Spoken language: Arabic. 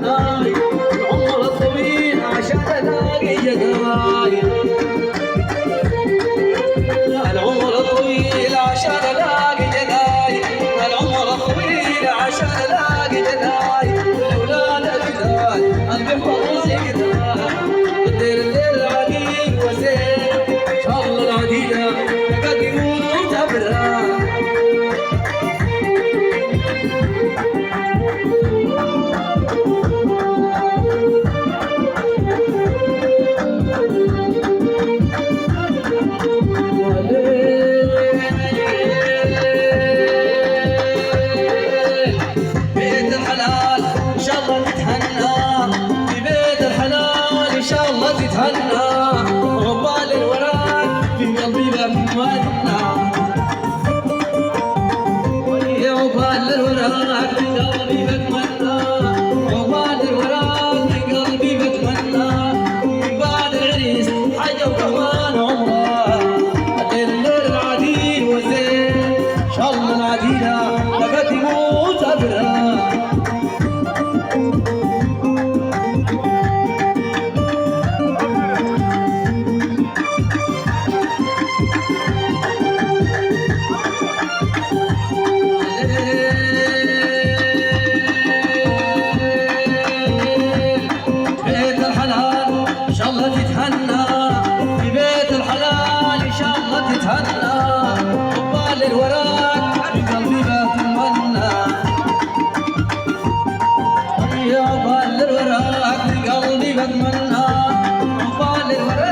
تتهناي العمر الطويل عشان الاقي جداي العمر الطويل عشان الاقي جداي العمر الطويل عشان الاقي جداي الاولاد الجداي قلبي فوزي جداي الدير الدير عقيق وزين ان شاء الله العديده قد يموت ابرار تتهنى عقبال الوراك في قلبي بتمنى يا عقبال الوراك في قلبي بتمنى عقبال الوراك في قلبي بتمنى من بعد العريس حاجة وكمان عمره الليل العديل وزين ان شاء الله العديلة لقد يموت ابرار تتهنى في بيت الحلال ان شاء الله تتهنى عقبال الوراك في قلبي بتمنى يا عقبال الوراك في قلبي بتمنى عقبال الوراك